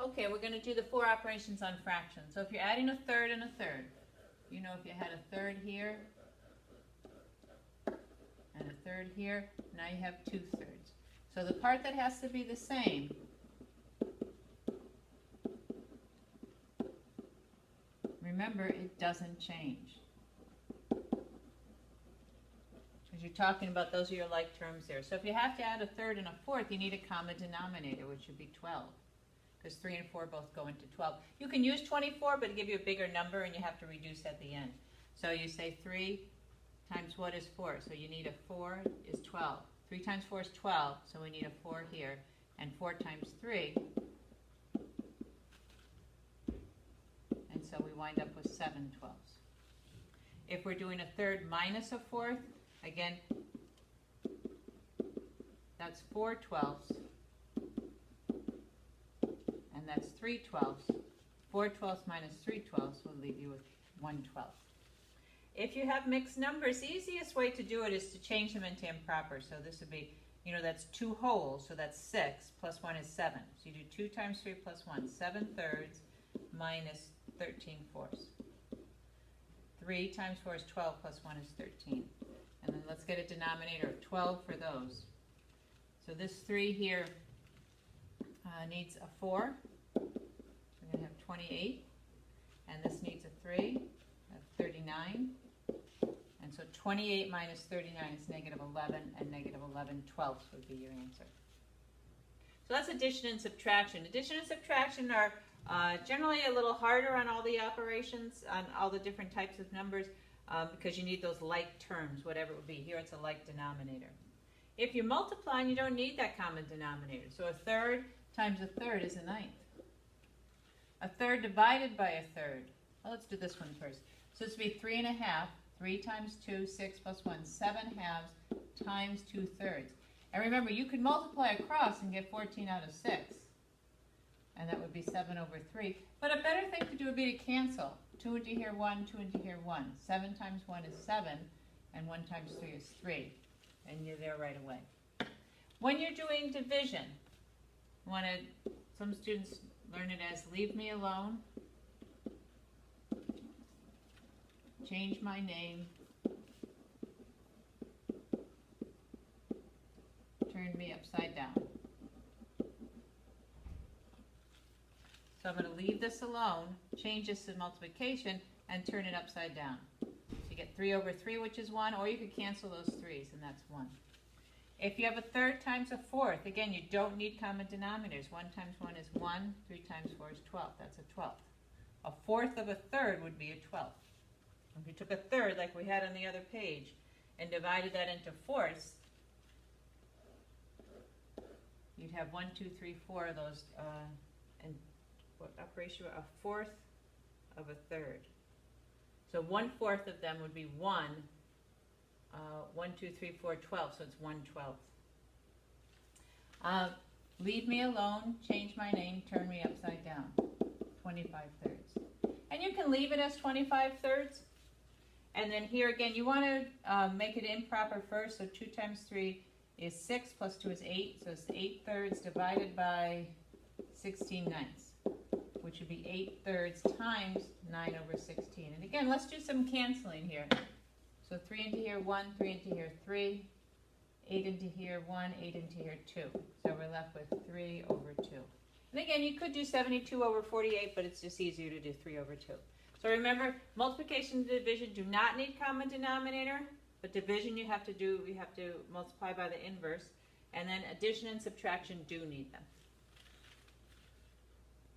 Okay, we're going to do the 4 operations on fractions. So if you're adding a third and a third, you know if you had a third here and a third here, now you have 2 thirds. So the part that has to be the same remember, it doesn't change. Because you're talking about those are your like terms there. So if you have to add a third and a fourth, you need a common denominator, which would be 12. Because 3 and 4 both go into 12. You can use 24, but it'll give you a bigger number, and you have to reduce at the end. So you say 3 times what is 4? So you need a 4 is 12. 3 times 4 is 12, so we need a 4 here. And 4 times 3. And so we wind up with 7 12s. If we're doing a third minus a fourth, again, that's 4 12s. And that's 3 12s. 4 12s minus 3 12s will leave you with 1 12. If you have mixed numbers, the easiest way to do it is to change them into improper. So this would be, you know, that's 2 wholes, so that's 6, plus 1 is 7. So you do 2 times 3 plus 1, 7 thirds minus 13 fourths. 3 times 4 is 12, plus 1 is 13. And then let's get a denominator of 12 for those. So this 3 here needs a 4. We're going to have 28. And this needs a 3, that's 39. And so 28 minus 39 is negative 11, and negative 11 twelfths would be your answer. So that's addition and subtraction. Addition and subtraction are generally a little harder on all the operations, on all the different types of numbers, because you need those like terms, whatever it would be. Here it's a like denominator. If you're multiplying, you don't need that common denominator. So a third times a third is a ninth. A third divided by a third. Well, let's do this one first. So this would be 3 1/2. 3 times 2, 6 plus 1, 7 halves times 2 thirds. And remember, you could multiply across and get 14 out of 6. And that would be 7 over 3. But a better thing to do would be to cancel. 2 into here, 1, 2 into here, 1. 7 times 1 is 7, and 1 times 3 is 3. And you're there right away. When you're doing division, some students learn it as leave me alone, change my name, turn me upside down. So I'm going to leave this alone, change this to multiplication, and turn it upside down. So you get 3 over 3, which is 1, or you could cancel those 3's, and that's 1. If you have a third times a fourth, again, you don't need common denominators. 1 times 1 is 1, 3 times 4 is 12. That's a 12th. A fourth of a third would be a 12th. If you took a third, like we had on the other page, and divided that into fourths, you'd have 1, 2, 3, 4 of those, and what ratio? A fourth of a third. So 1/4 of them would be 1, 1, 2, 3, 4, 12, so it's 1/12. Leave me alone, change my name, turn me upside down. 25 thirds. And you can leave it as 25 thirds. And then here again, you want to make it improper first. So 2 times 3 is 6, plus 2 is 8. So it's 8 thirds divided by 16 ninths, which would be 8 thirds times 9 over 16. And again, let's do some canceling here. So 3 into here, 1, 3 into here, 3, 8 into here, 1, 8 into here, 2. So we're left with 3 over 2. And again, you could do 72 over 48, but it's just easier to do 3 over 2. So remember, multiplication and division do not need common denominator, but division you have to multiply by the inverse. And then addition and subtraction do need them.